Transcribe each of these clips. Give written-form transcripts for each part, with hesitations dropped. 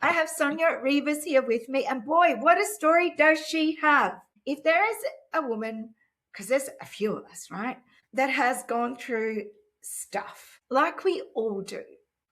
I have Sonia Rivas here with me, and boy, what a story does she have. If there is a woman, because there's a few of us, right, that has gone through stuff like we all do,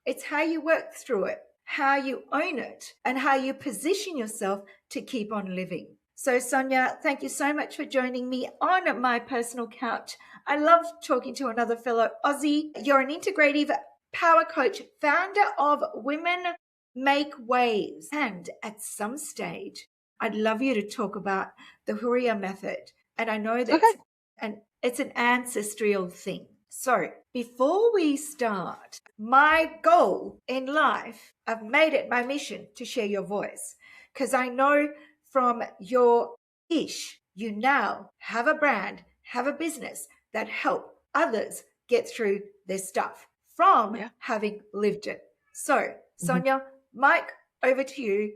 it's how you work through it, how you own it, and how you position yourself to keep on living. So, Sonia, thank you so much for joining me on my personal couch. I love talking to another fellow Aussie. You're an integrative power coach, founder of Women Make Waves. And at some stage, I'd love you to talk about the Houria Method. And I know that Okay. it's an ancestral thing. So before we start, my goal in life, I've made it my mission to share your voice, because I know from your ish, you now have a brand, have a business that help others get through their stuff from having lived it. So, Sonia, Mike, over to you.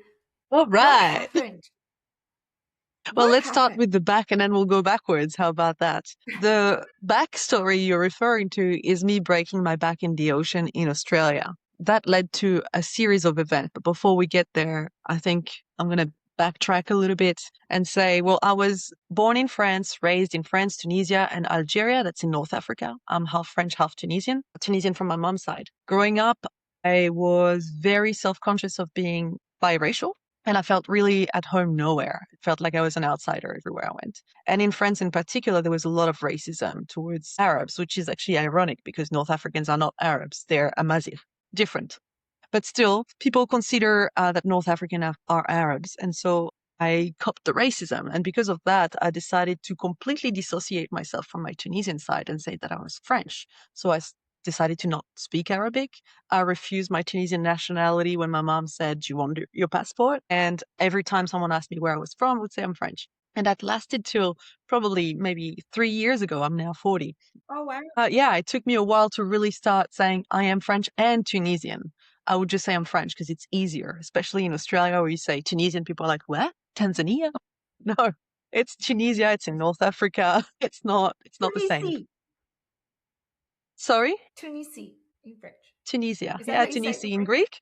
All What right. happened? Well, What let's start happened? with the back and then we'll go backwards. How about that? The backstory you're referring to is me breaking my back in the ocean in Australia. That led to a series of events. But before we get there, I think I'm going to backtrack a little bit and say, well, I was born in France, raised in France, Tunisia, and Algeria. That's in North Africa. I'm half French, half Tunisian, Tunisian from my mom's side. Growing up, I was very self-conscious of being biracial. And I felt really at home nowhere. It felt like I was an outsider everywhere I went. And in France in particular, there was a lot of racism towards Arabs, which is actually ironic because North Africans are not Arabs. They're Amazigh, different. But still, people consider that North African are Arabs. And so I copped the racism. And because of that, I decided to completely dissociate myself from my Tunisian side and say that I was French. So I decided to not speak Arabic. I refused my Tunisian nationality when my mom said, "Do you want your passport?" And every time someone asked me where I was from, I would say I'm French. And that lasted till probably maybe 3 years ago. I'm now 40. Oh, wow. Yeah, it took me a while to really start saying I am French and Tunisian. I would just say I'm French because it's easier, especially in Australia where you say Tunisian, people are like, what? Tanzania? No, it's Tunisia. It's in North Africa. It's not the same. Tunisi. Sorry? Tunisi in French. Tunisia. Is that Yeah, how you say it Tunisia in in French? Greek.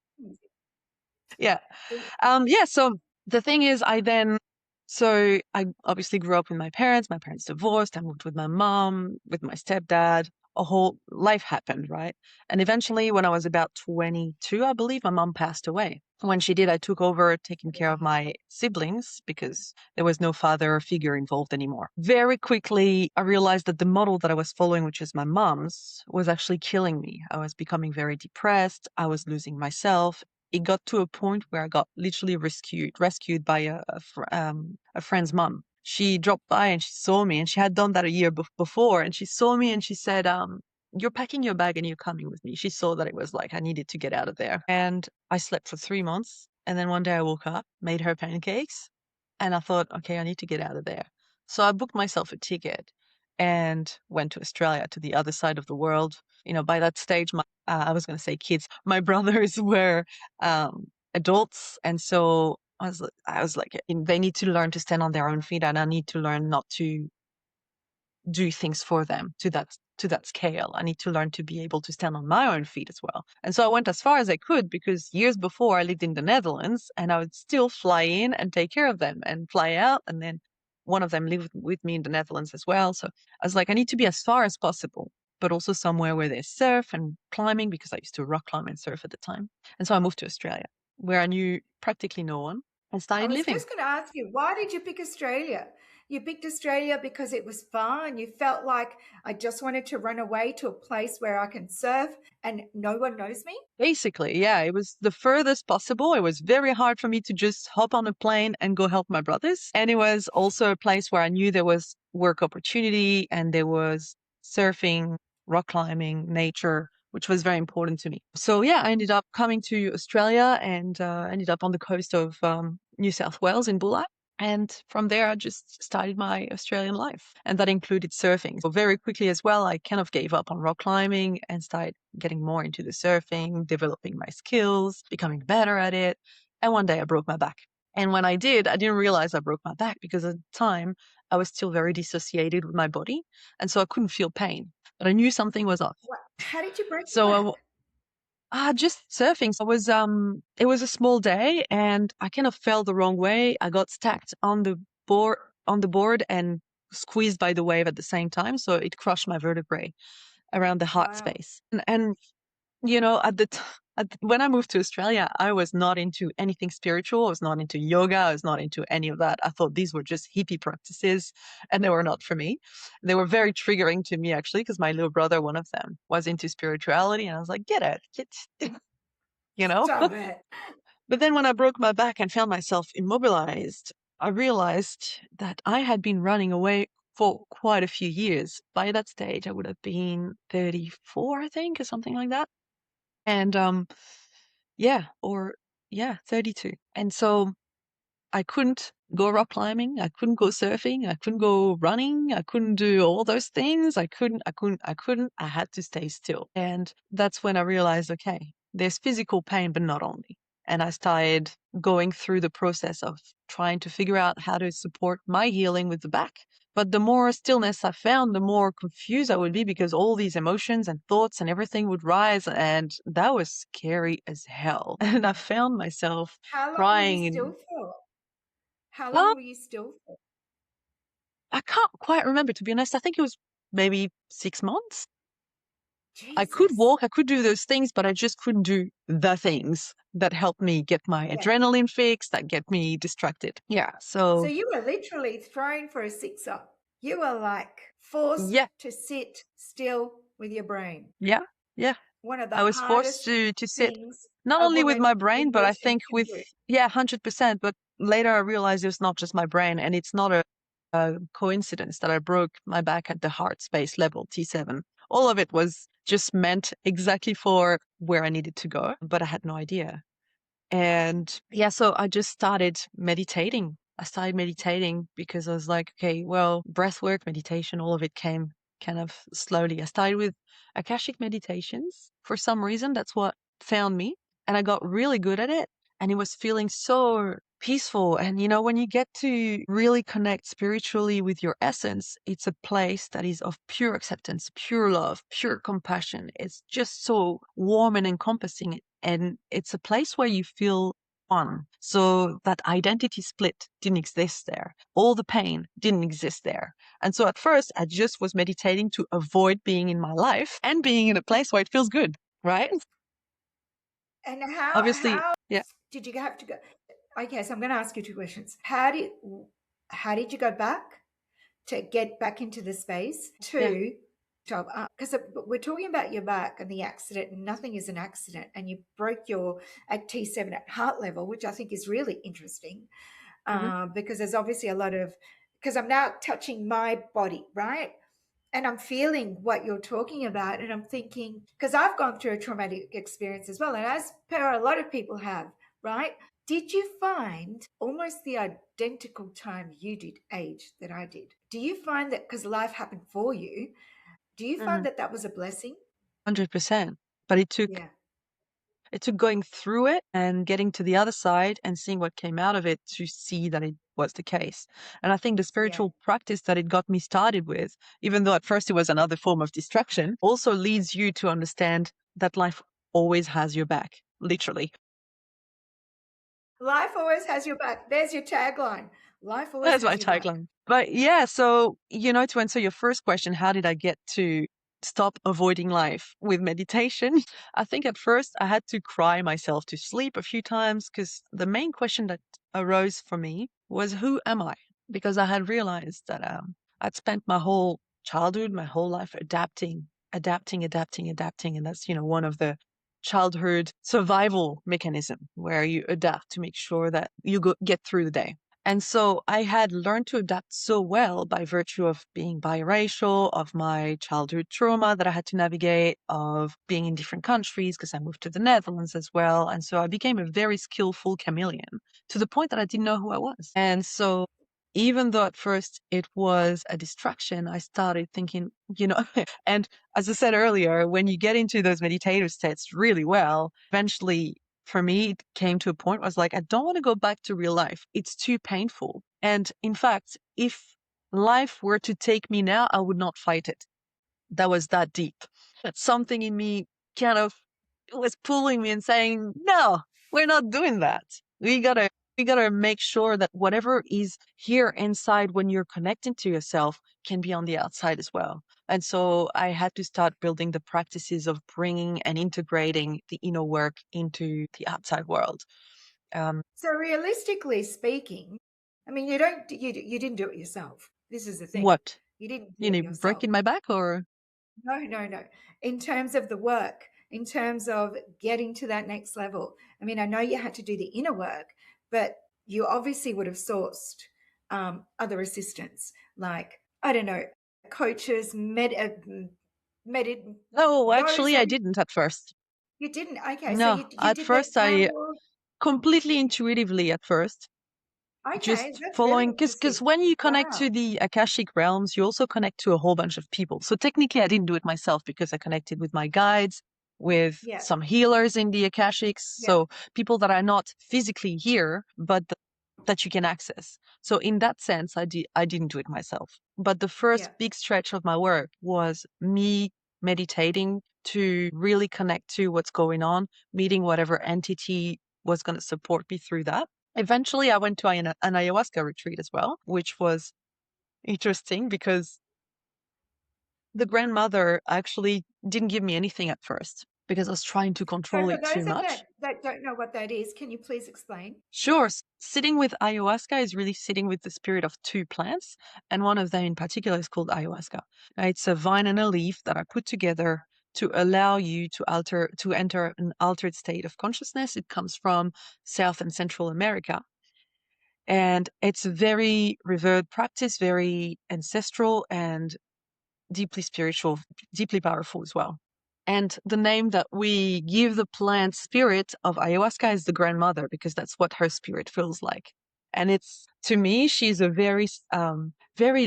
Yeah. Yeah, so the thing is so I obviously grew up with my parents. My parents divorced. I moved with my mom, with my stepdad. A whole life happened, right? And eventually, when I was about 22, I believe my mom passed away. When she did, I took over taking care of my siblings because there was no father figure involved anymore. Very quickly, I realized that the model that I was following, which is my mom's, was actually killing me. I was becoming very depressed. I was losing myself. It got to a point where I got literally rescued by a friend's mom. She dropped by and she saw me, and she had done that a year before. And she saw me and she said, "You're packing your bag and you're coming with me." She saw that it was like I needed to get out of there. And I slept for 3 months. And then one day I woke up, made her pancakes, and I thought, okay, I need to get out of there. So I booked myself a ticket and went to Australia, to the other side of the world. By that stage, I was going to say kids, my brothers were adults. And so I was like, they need to learn to stand on their own feet, and I need to learn not to do things for them to that scale. I need to learn to be able to stand on my own feet as well. And so I went as far as I could because years before I lived in the Netherlands and I would still fly in and take care of them and fly out. And then one of them lived with me in the Netherlands as well. So I was like, I need to be as far as possible, but also somewhere where there's surf and climbing because I used to rock climb and surf at the time. And so I moved to Australia where I knew practically no one and I started was living. just going to ask you, why did you pick Australia? You picked Australia because it was fun. You felt like I just wanted to run away to a place where I can surf and no one knows me. Basically, yeah, it was the furthest possible. It was very hard for me to just hop on a plane and go help my brothers. And it was also a place where I knew there was work opportunity and there was surfing, rock climbing, nature, which was very important to me. So yeah, I ended up coming to Australia and ended up on the coast of New South Wales in Bulla. And from there, I just started my Australian life. And that included surfing. So very quickly as well, I kind of gave up on rock climbing and started getting more into the surfing, developing my skills, becoming better at it. And one day I broke my back. And when I did, I didn't realize I broke my back because at the time I was still very dissociated with my body. And so I couldn't feel pain, but I knew something was off. How did you break your So back? Just surfing. So it was a small day and I kind of fell the wrong way. I got stacked on the board and squeezed by the wave at the same time. So it crushed my vertebrae around the heart Wow. space. And you know, when I moved to Australia, I was not into anything spiritual. I was not into yoga. I was not into any of that. I thought these were just hippie practices and they were not for me. They were very triggering to me, actually, because my little brother, one of them, was into spirituality. And I was like, get it, you know? Stop it. But then when I broke my back and found myself immobilized, I realized that I had been running away for quite a few years. By that stage, I would have been 34, I think, or something like that. And yeah, or yeah, 32. And so I couldn't go rock climbing, I couldn't go surfing, I couldn't go running, I couldn't do all those things. I had to stay still. And that's when I realized, okay, there's physical pain, but not only. And I started going through the process of trying to figure out how to support my healing with the back. But the more stillness I found, the more confused I would be because all these emotions and thoughts and everything would rise. And that was scary as hell. And I found myself How long were you crying still in, for? How long um, were you still for? I can't quite remember, to be honest. I think it was maybe 6 months. I could Jesus. walk, I could do those things, but I just couldn't do the things that help me get my Yeah. adrenaline fix, that get me distracted. Yeah. So So, you were literally thrown for a sixer. You were like forced yeah, to sit still with your brain. yeah, yeah. One of the I was forced hardest to sit things not a only with woman my brain, in but I Western think can with, do. yeah, 100%. But later I realized it was not just my brain and it's not a coincidence that I broke my back at the heart space level, T7. All of it was just meant exactly for where I needed to go, but I had no idea. And yeah, so I just started meditating. I started meditating because I was like, okay, well, breath work, meditation, all of it came kind of slowly. I started with Akashic meditations. For some reason, that's what found me. And I got really good at it. And it was feeling so peaceful. And, you know, when you get to really connect spiritually with your essence, it's a place that is of pure acceptance, pure love, pure compassion. It's just so warm and encompassing. And it's a place where you feel one. So that identity split didn't exist there. All the pain didn't exist there. And so at first, I just was meditating to avoid being in my life and being in a place where it feels good, right? And Obviously, how yeah, did you have to go? Okay, so I'm going to ask you two questions. How did you go back to get back into the space? yeah, Two, job because we're talking about your back and the accident, and nothing is an accident, and you broke your at T7 at heart level, which I think is really interesting, hmm because there's obviously a lot of because I'm now touching my body, right? And I'm feeling what you're talking about. And I'm thinking, because I've gone through a traumatic experience as well, and as per a lot of people have, right? Did you find almost the identical time you did age that I did? Do you find that because life happened for you, do you find hmm that that was a blessing? 100%. But Yeah, it took going through it and getting to the other side and seeing what came out of it to see that it was the case. And I think the yeah. spiritual practice that it got me started with, even though at first it was another form of distraction, also leads you to understand that life always has your back, literally. Life always has your back. There's your tagline. Life always That's my has your back. tagline. But yeah, so, you know, to answer your first question, how did I get to stop avoiding life with meditation? I think at first I had to cry myself to sleep a few times because the main question that arose for me was, who am I? Because I had realized that I'd spent my whole childhood, my whole life adapting. And that's, you know, one of the childhood survival mechanism where you adapt to make sure that you get through the day. And so I had learned to adapt so well by virtue of being biracial, of my childhood trauma that I had to navigate, of being in different countries because I moved to the Netherlands as well. And so I became a very skillful chameleon to the point that I didn't know who I was. And so even though at first it was a distraction, I started thinking, you know, and as I said earlier, when you get into those meditative states really well, eventually for me, it came to a point where I was like, I don't want to go back to real life. It's too painful. And in fact, if life were to take me now, I would not fight it. That was that deep. That something in me kind of was pulling me and saying, no, we're not doing that. We gotta make sure that whatever is here inside when you're connecting to yourself can be on the outside as well. And so I had to start building the practices of bringing and integrating the inner work into the outside world. Um, So realistically speaking, I mean, you didn't do it yourself. This is the thing. what? You didn't do You it know, yourself. breaking my back or No, no, no. In terms of the work, in terms of getting to that next level. I mean, I know you had to do the inner work, but you obviously would have sourced other assistance, like, I don't know, coaches, no, those actually that I didn't at first. you didn't. Okay, so No, you at did that first I panel. completely intuitively at first, Okay, just that's really following because interesting. when you connect Wow. to the Akashic realms, you also connect to a whole bunch of people. So technically I didn't do it myself because I connected with my guides, with Yeah, some healers in the Akashics, yeah, so people that are not physically here, but that you can access. So in that sense, I didn't do it myself. But the first yeah. big stretch of my work was me meditating to really connect to what's going on, meeting whatever entity was going to support me through that. Eventually, I went to an ayahuasca retreat as well, which was interesting because the grandmother actually didn't give me anything at first because I was trying to So control for it too those much. that don't know what that is, can you please explain? Sure, sitting with ayahuasca is really sitting with the spirit of two plants, and one of them in particular is called ayahuasca. Now, it's a vine and a leaf that are put together to allow you to enter an altered state of consciousness. It comes from South and Central America. And it's a very revered practice, very ancestral and deeply spiritual, deeply powerful as well. And the name that we give the plant spirit of ayahuasca is the grandmother because that's what her spirit feels like. And it's, to me, she's a very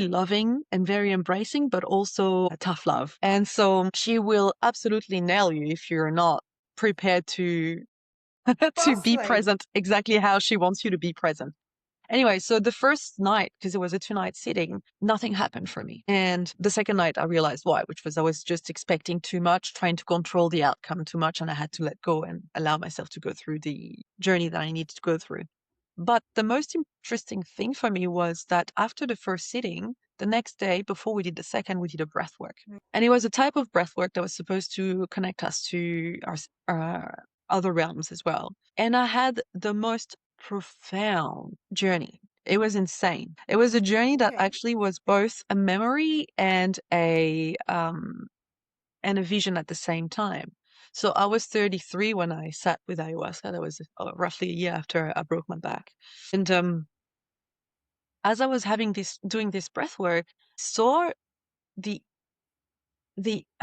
loving and very embracing, but also a tough love. And so she will absolutely nail you if you're not prepared to to Boss be lady. present exactly how she wants you to be present. Anyway, so the first night, because it was a 2 night sitting, nothing happened for me. And the second night, I realized why, which was I was just expecting too much, trying to control the outcome too much, and I had to let go and allow myself to go through the journey that I needed to go through. But the most interesting thing for me was that after the first sitting, the next day, before we did the second, we did a breath work. And it was a type of breath work that was supposed to connect us to our other realms as well. And I had the most profound journey. It was insane. It was a journey that Okay. actually was both a memory and a vision at the same time. So I was 33 when I sat with ayahuasca. That was roughly a year after I broke my back. And as I was doing this breath work, saw the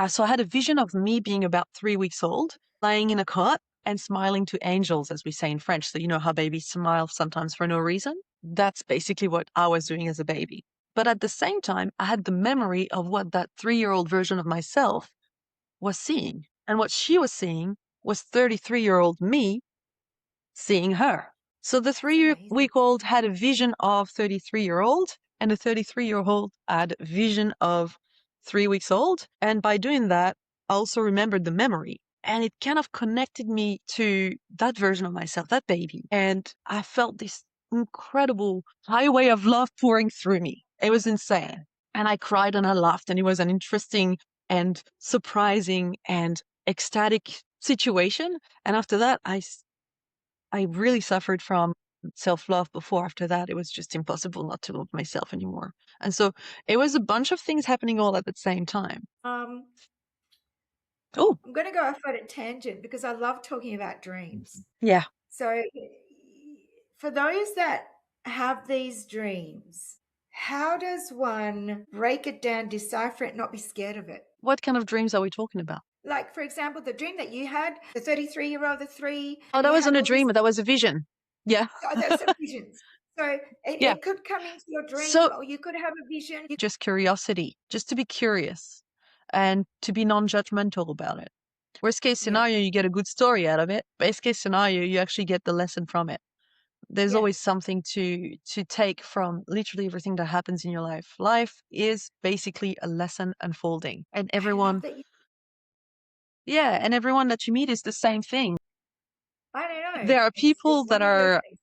so I had a vision of me being about 3 weeks old, lying in a cot and smiling to angels, as we say in French. So you know how babies smile sometimes for no reason? That's basically what I was doing as a baby. But at the same time, I had the memory of what that 3-year-old version of myself was seeing. And what she was seeing was 33-year-old me seeing her. So the That's three amazing. week old had a vision of 33-year-old, and the 33-year-old had a vision of 3 weeks old. And by doing that, I also remembered the memory. And it kind of connected me to that version of myself, that baby. And I felt this incredible highway of love pouring through me. It was insane. And I cried and I laughed, and it was an interesting and surprising and ecstatic situation. And after that, I really suffered from self-love before. After that, it was just impossible not to love myself anymore. And so it was a bunch of things happening all at the same time. Um, Oh, I'm going to go off on a tangent because I love talking about dreams. yeah. So, for those that have these dreams, how does one break it down, decipher it, not be scared of it? What kind of dreams are we talking about? Like, for example, the dream that you had, the 33-year-old, the three, Oh, and that you had wasn't a all this, dream. That was a vision. Yeah. oh, that's the visions. So, Yeah. it could come into your dream, So or you could have a vision. just curiosity, just to be curious and to be non-judgmental about it. Worst case Yeah, scenario, you get a good story out of it. Best case scenario, you actually get the lesson from it. There's yeah. always something to take from literally everything that happens in your life. Life is basically a lesson unfolding, and I love everyone that Yeah, and everyone that you meet is the same thing. I don't know. There are It's people just that one of those are, things.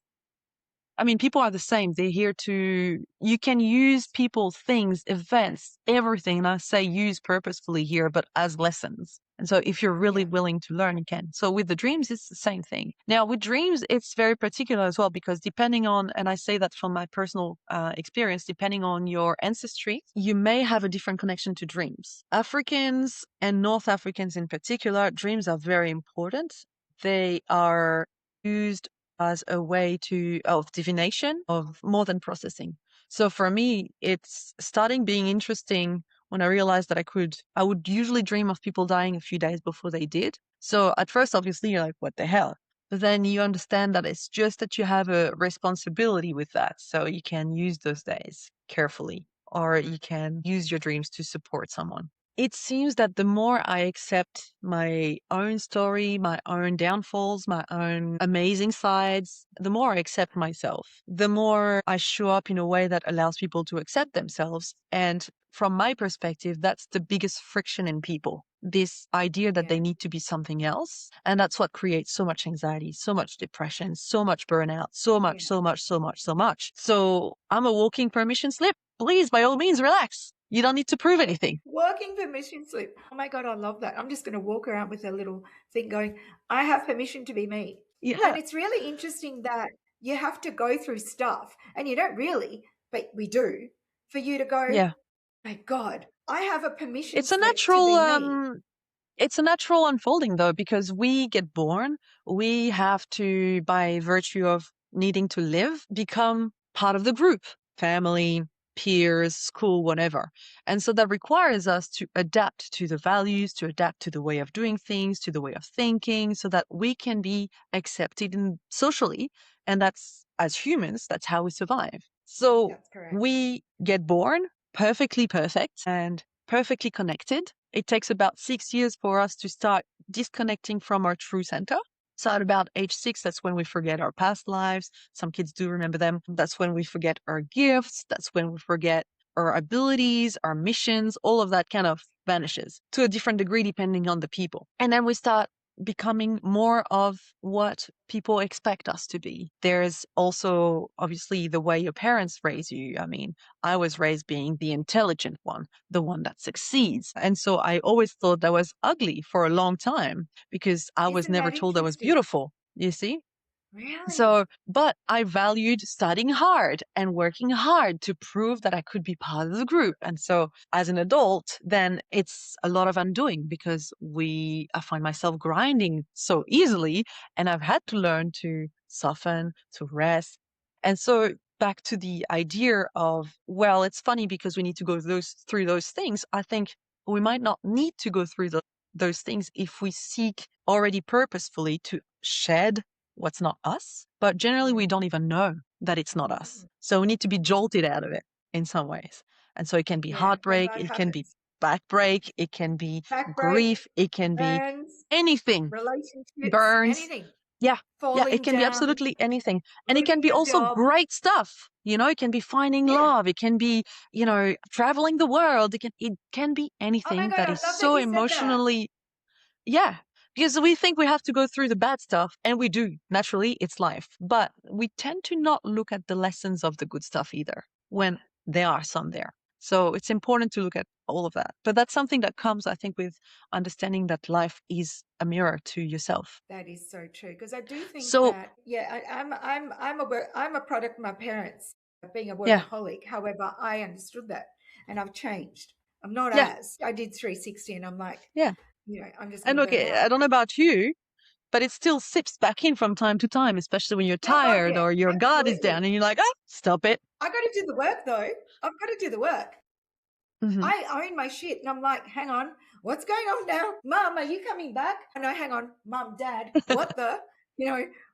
I mean, people are the same. They're here to, you can use people, things, events, everything. And I say use purposefully here, but as lessons. And so if you're really Yeah. willing to learn, you can. So with the dreams, it's the same thing. Now with dreams, it's very particular as well, because depending on, and I say that from my personal experience, depending on your ancestry, you may have a different connection to dreams. Africans and North Africans in particular, dreams are very important. They are used as a way of divination, of more than processing. So for me, it's starting being interesting when I realized that I would usually dream of people dying a few days before they did. So at first, obviously, you're like, what the hell? But then you understand that it's just that you have a responsibility with that. So you can use those days carefully, or you can use your dreams to support someone. It seems that the more I accept my own story, my own downfalls, my own amazing sides, the more I accept myself, the more I show up in a way that allows people to accept themselves. And from my perspective, that's the biggest friction in people. This idea that they Yeah. need to be something else. And that's what creates so much anxiety, so much depression, so much burnout, so much, Yeah. so much, so much, so much. So I'm a walking permission slip. Please, by all means, relax. You don't need to prove anything. Working permission slip. Oh my God, I love that. I'm just going to walk around with a little thing going, I have permission to be me. And Yeah. it's really interesting that you have to go through stuff, and you don't really, but we do, for you to go, Yeah. my God, I have a permission It's a slip to natural be me. it's a natural unfolding though, because we get born, we have to, by virtue of needing to live, become part of the group, family, peers, school, whatever. And so that requires us to adapt to the values, to adapt to the way of doing things, to the way of thinking, so that we can be accepted socially. And that's, as humans, that's how we survive. So That's correct. we get born perfectly perfect and perfectly connected. It takes about 6 years for us to start disconnecting from our true center. So at about age 6, that's when we forget our past lives. Some kids do remember them. That's when we forget our gifts. That's when we forget our abilities, our missions, all of that kind of vanishes to a different degree depending on the people. And then we start becoming more of what people expect us to be. There's also obviously the way your parents raise you. I mean, I was raised being the intelligent one, the one that succeeds. And so I always thought that was ugly for a long time because I was Isn't never that told I was interesting? beautiful. You see? Really? So, but I valued studying hard and working hard to prove that I could be part of the group. And so as an adult, then it's a lot of undoing because I find myself grinding so easily and I've had to learn to soften, to rest. And so back to the idea of, well, it's funny because we need to go through those things. I think we might not need to go through those things if we seek already purposefully to shed what's not us, but generally we don't even know that it's not us. So we need to be jolted out of it in some ways. And so it can be Yeah, when heartbreak, that it can be happens. backbreak, it can be Back break, grief, it can be burns, anything, relationships, burns. anything. Yeah. Yeah, it Falling can be down, absolutely anything. And it can losing be your also job. great stuff. It can be finding Yeah. love. It can be, traveling the world. It can be Oh my anything God, that I is love that so you said that. emotionally, yeah, because we think we have to go through the bad stuff, and we do. Naturally, it's life. But we tend to not look at the lessons of the good stuff either, when there are some there. So it's important to look at all of that. But that's something that comes, I think, with understanding that life is a mirror to yourself. That is so true. Because I do think So, that, yeah, I'm a product of my parents being a yeah, workaholic. However, I understood that and I've changed. I'm not yeah, as I did 360 and I'm like, yeah. I'm just going And to look, burn out. I don't know about you, but it still sips back in from time to time, especially when you're Oh God, tired yeah, or your guard is down absolutely. and you're like, oh, stop it. I got to do the work though. I've got to do the work. Hmm. I own my shit. And I'm like, hang on, what's going on now? Mom, are you coming back? And no, hang on, Mom, Dad, what the?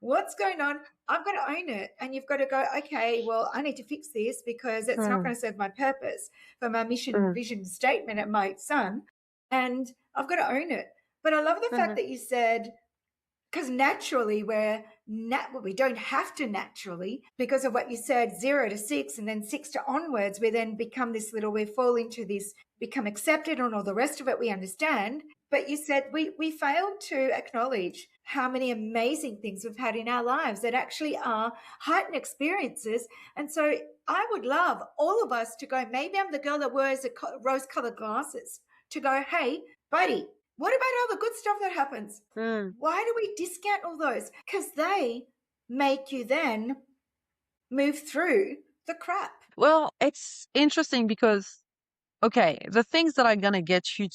What's going on? I've got to own it. And you've got to go, okay, well, I need to fix this because it's not Mm, going to serve my purpose for my mission, mm, vision statement at my son. And I've got to own it. But I love the fact mhm. that you said, because naturally we don't have to naturally because of what you said 0 to 6 and then 6 to onwards we then become we fall into this become accepted and all the rest of it we understand But you said we failed to acknowledge how many amazing things we've had in our lives that actually are heightened experiences. And so I would love all of us to go, maybe I'm the girl that wears rose colored glasses, to go, hey, buddy, what about all the good stuff that happens? Mm. Why do we discount all those? Because they make you then move through the crap. Well, it's interesting because okay, the things that are gonna get you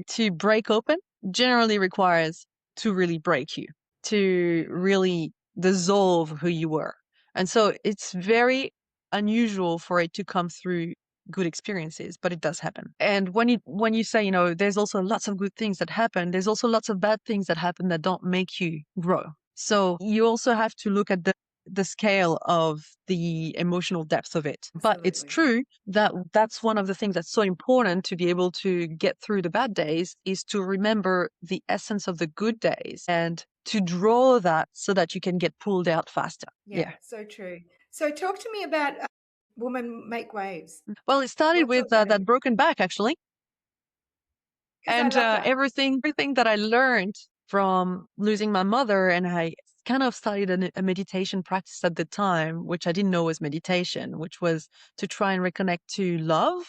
to break open generally requires to really break you, to really dissolve who you were. And so it's very unusual for it to come through good experiences, but it does happen. And when you say, there's also lots of good things that happen, there's also lots of bad things that happen that don't make you grow. So you also have to look at the scale of the emotional depth of it. But it's Absolutely. true that that's one of the things that's so important to be able to get through the bad days is to remember the essence of the good days and to draw that so that you can get pulled out faster. Yeah, so true. So talk to me about Women Make Waves. Well, it started What's with all that? that broken back actually. Because I And love that. everything that I learned from losing my mother, and I kind of started a meditation practice at the time, which I didn't know was meditation, which was to try and reconnect to love.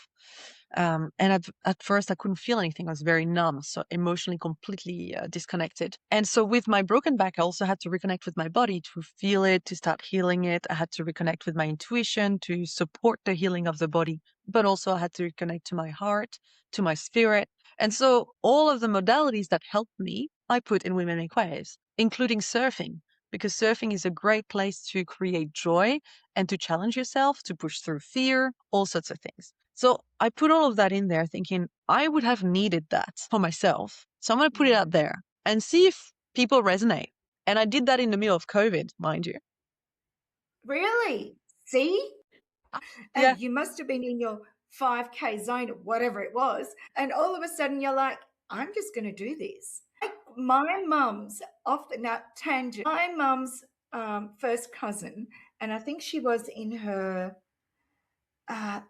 And at first, I couldn't feel anything. I was very numb, so emotionally completely disconnected. And so, with my broken back, I also had to reconnect with my body to feel it, to start healing it. I had to reconnect with my intuition to support the healing of the body, but also I had to reconnect to my heart, to my spirit. And so, all of the modalities that helped me, I put in Women Make Waves, including surfing, because surfing is a great place to create joy and to challenge yourself, to push through fear, all sorts of things. So I put all of that in there thinking I would have needed that for myself. So I'm going to put it out Mm. there and see if people resonate. And I did that in the middle of COVID, mind you. Really? See? Yeah, And you must have been in your 5K zone or whatever it was. And all of a sudden you're like, I'm just going to do this. Like my mum's off the now tangent. My mum's first cousin, and I think she was in her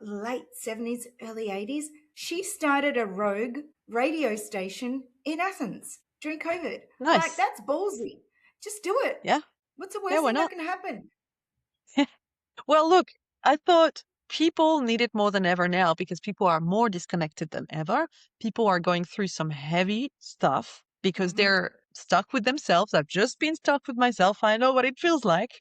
late 70s, early 80s. She started a rogue radio station in Athens during COVID. Like, nice. that's ballsy. Just do it. Yeah, What's the yeah, worst why thing that not? can happen? Well, look, I thought people need it more than ever now because people are more disconnected than ever. People are going through some heavy stuff because Mm-hmm. they're stuck with themselves. I've just been stuck with myself. I know what it feels like.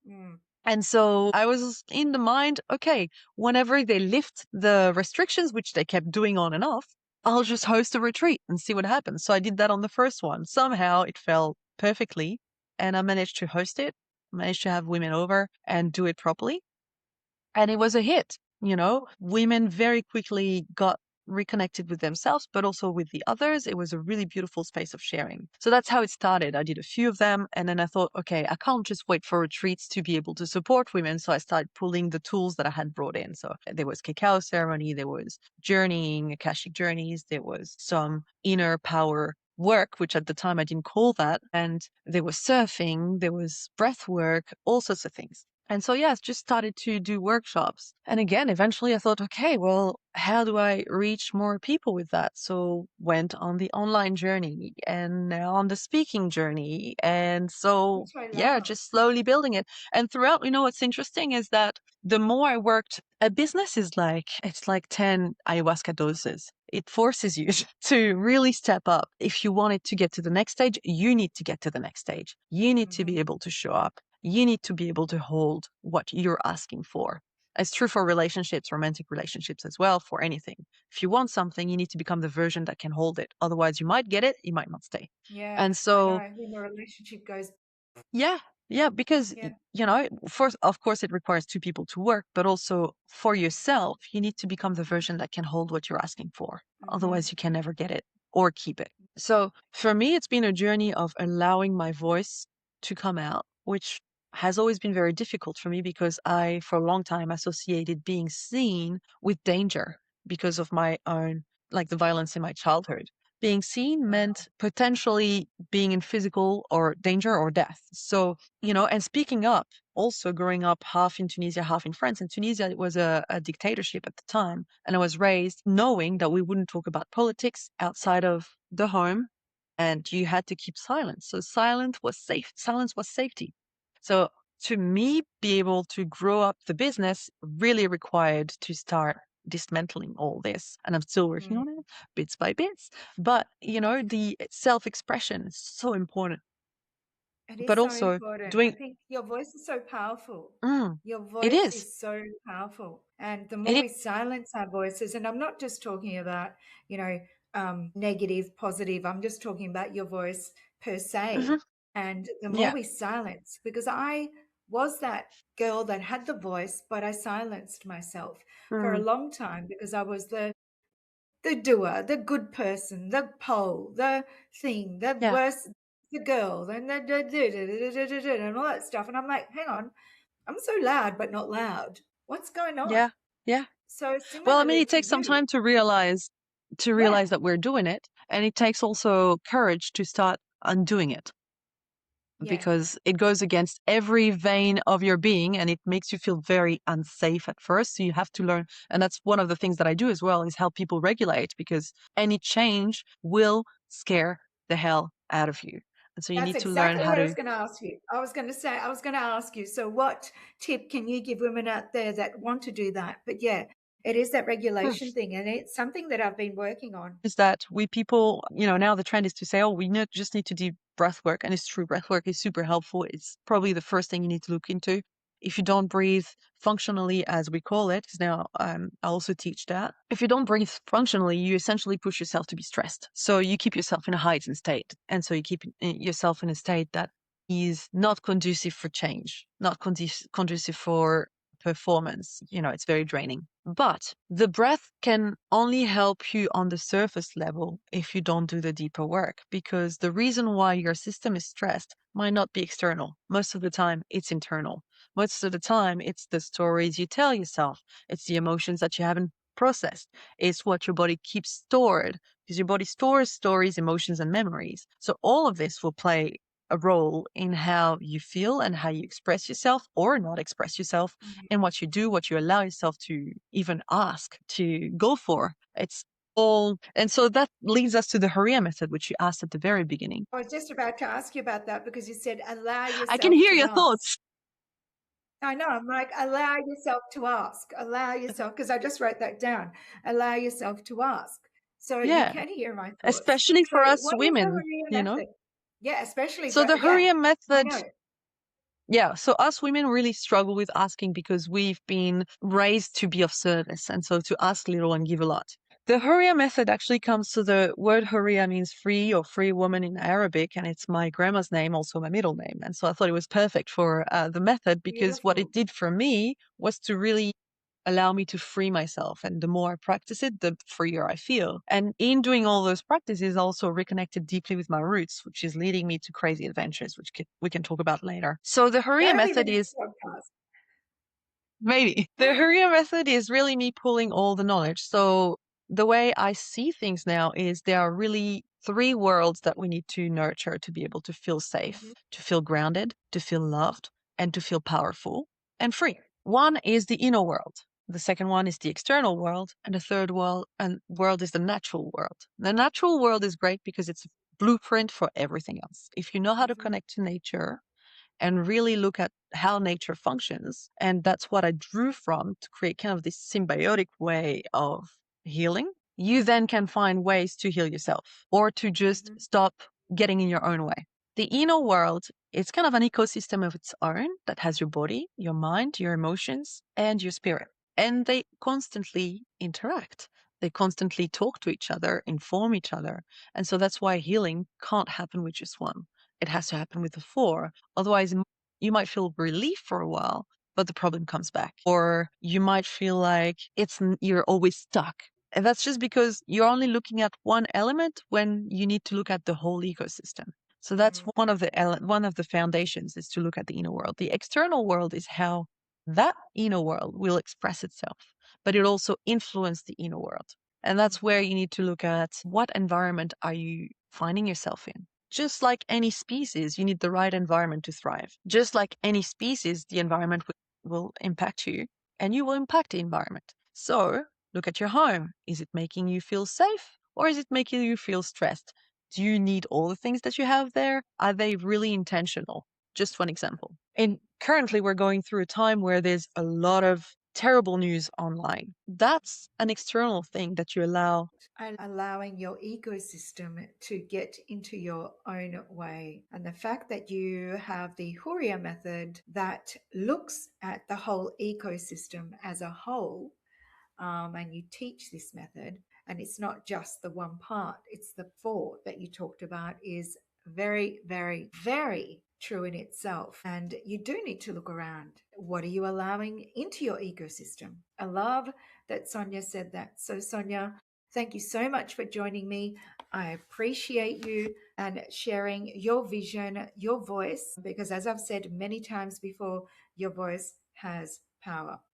Mm. And so I was in the mind, okay, whenever they lift the restrictions, which they kept doing on and off, I'll just host a retreat and see what happens. So I did that on the first one. Somehow it fell perfectly and I managed to host it, managed to have women over and do it properly. And it was a hit. Women very quickly got reconnected with themselves, but also with the others. It was a really beautiful space of sharing. So that's how it started. I did a few of them. And then I thought, okay, I can't just wait for retreats to be able to support women. So I started pulling the tools that I had brought in. So there was cacao ceremony, there was journeying, Akashic journeys, there was some inner power work, which at the time I didn't call that. And there was surfing, there was breath work, all sorts of things. And so, yes, just started to do workshops. And again, eventually I thought, okay, well, how do I reach more people with that? So went on the online journey and now on the speaking journey. And so, Which I yeah, love. just slowly building it. And throughout, what's interesting is that the more I worked, a business is it's like 10 ayahuasca doses. It forces you to really step up. If you want it to get to the next stage, you need to get to the next stage. You need to Mm-hmm. be able to show up. You need to be able to hold what you're asking for. It's true for relationships, romantic relationships as well, for anything. If you want something, you need to become the version that can hold it. Otherwise, you might get it, you might not stay. Yeah, And I so, know. When the relationship goes, yeah, yeah, because, yeah. first, of course, it requires two people to work, but also for yourself, you need to become the version that can hold what you're asking for. Mm-hmm. Otherwise, you can never get it or keep it. So for me, it's been a journey of allowing my voice to come out, which has always been very difficult for me because I, for a long time, associated being seen with danger because of my own, like the violence in my childhood. being seen Wow. meant potentially being in physical or danger or death. So, and speaking up, also growing up half in Tunisia, half in France. And Tunisia was a dictatorship at the time. And I was raised knowing that we wouldn't talk about politics outside of the home, and you had to keep silence. So silence was safe. Silence was safety. So to me, be able to grow up the business really required to start dismantling all this. And I'm still working Mm. on it bits by bits. But, the self-expression is so important. It But is so also important. I doing, think your voice is so powerful. mm, Your it voice is, is so powerful. And the it more is, we silence our voices, and I'm not just talking about, you know, negative, positive, I'm just talking about your voice per mhm, se. And the more yeah, we silence, because I was that girl that had the voice, but I silenced myself for a mm, long time because I was the doer, the good person, the pole, the thing, the yeah, worst, the girl, and and all that stuff. And I'm like, hang on, I'm so loud, but not loud. What's going on? yeah, yeah. So Well, I mean, similarly it to takes some you, time to realize yeah, that we're doing it, and it takes also courage to start undoing it, yeah, because it goes against every vein of your being and it makes you feel very unsafe at first. So you have to learn. And that's one of the things that I do as well, is help people regulate, because any change will scare the hell out of you. And so you that's need to learn exactly how what I to. was going to ask you. I was going to ask you. So, what tip can you give women out there that want to do that? But yeah, it is that Hmm, regulation thing, and it's something that I've been working on. is that we people, now the trend is to say, oh, just need to do breath work. And it's true, breath work is super helpful. It's probably the first thing you need to look into. If you don't breathe functionally, as we call it, because now I also teach that. If you don't breathe functionally, you essentially push yourself to be stressed. So you keep yourself in a heightened state. And so you keep yourself in a state that is not conducive for change, not conducive for performance. It's very draining. But the breath can only help you on the surface level if you don't do the deeper work, because the reason why your system is stressed might not be external. Most of the time, it's internal. Most of the time, it's the stories you tell yourself, it's the emotions that you haven't processed, it's what your body keeps stored, because your body stores stories, emotions, and memories. So all of this will play a role in how you feel and how you express yourself or not express yourself, and what you do, what you allow yourself to even ask to go for. It's all. And so that leads us to the Houria method, which you asked at the very beginning. I was just about to ask you about that because you said allow I can yourself hear to your ask. thoughts. I know. I'm like, allow yourself to ask. Allow yourself, because I just wrote that down. Allow yourself to ask. So you Yeah. can hear my thoughts. Especially So for us what is the women, Houria you know? method? Yeah, especially So for, the yeah, Houria I method. know. Yeah, so us women really struggle with asking because we've been raised to be of service, and so to ask little and give a lot. The Houria method actually comes to the word Houria means free or free woman in Arabic, and it's my grandma's name, also my middle name. And so I thought it was perfect for the method, because what it Beautiful. did for me was to really allow me to free myself. And the more I practice it, the freer I feel. And in doing all those practices, I also reconnected deeply with my roots, which is leading me to crazy adventures, which we can talk about later. So the Hurriya That'll be the method next is podcast. maybe the Hurriya method is really me pulling all the knowledge. So the way I see things now is there are really three worlds that we need to nurture to be able to feel safe, Mhm, to feel grounded, to feel loved, and to feel powerful and free. One is the inner world. The second one is the external world, and the third world is the natural world. The natural world is great because it's a blueprint for everything else. If you know how to mhm, connect to nature and really look at how nature functions. And that's what I drew from to create kind of this symbiotic way of healing. You then can find ways to heal yourself or to just mhm, stop getting in your own way. The inner world is kind of an ecosystem of its own that has your body, your mind, your emotions, and your spirit. And they constantly interact. They constantly talk to each other, inform each other. And so that's why healing can't happen with just one. It has to happen with the four. Otherwise, you might feel relief for a while, but the problem comes back. Or you might feel like you're always stuck. And that's just because you're only looking at one element when you need to look at the whole ecosystem. So that's mhm, one of the foundations, is to look at the inner world. The external world is how that inner world will express itself, but it also influences the inner world. And that's where you need to look at what environment are you finding yourself in. Just like any species, you need the right environment to thrive. Just like any species, the environment will impact you and you will impact the environment. So look at your home. Is it making you feel safe or is it making you feel stressed? Do you need all the things that you have there? Are they really intentional? Just one example. And currently, we're going through a time where there's a lot of terrible news online. That's an external thing that you allow. And allowing your ecosystem to get into your own way. And the fact that you have the Houria method that looks at the whole ecosystem as a whole, and you teach this method, and it's not just the one part, it's the four that you talked about, is very, very, very true in itself. And you do need to look around. What are you allowing into your ecosystem? I love that Sonia said that. So, Sonia, thank you so much for joining me. I appreciate you and sharing your vision, your voice, because as I've said many times before, your voice has power.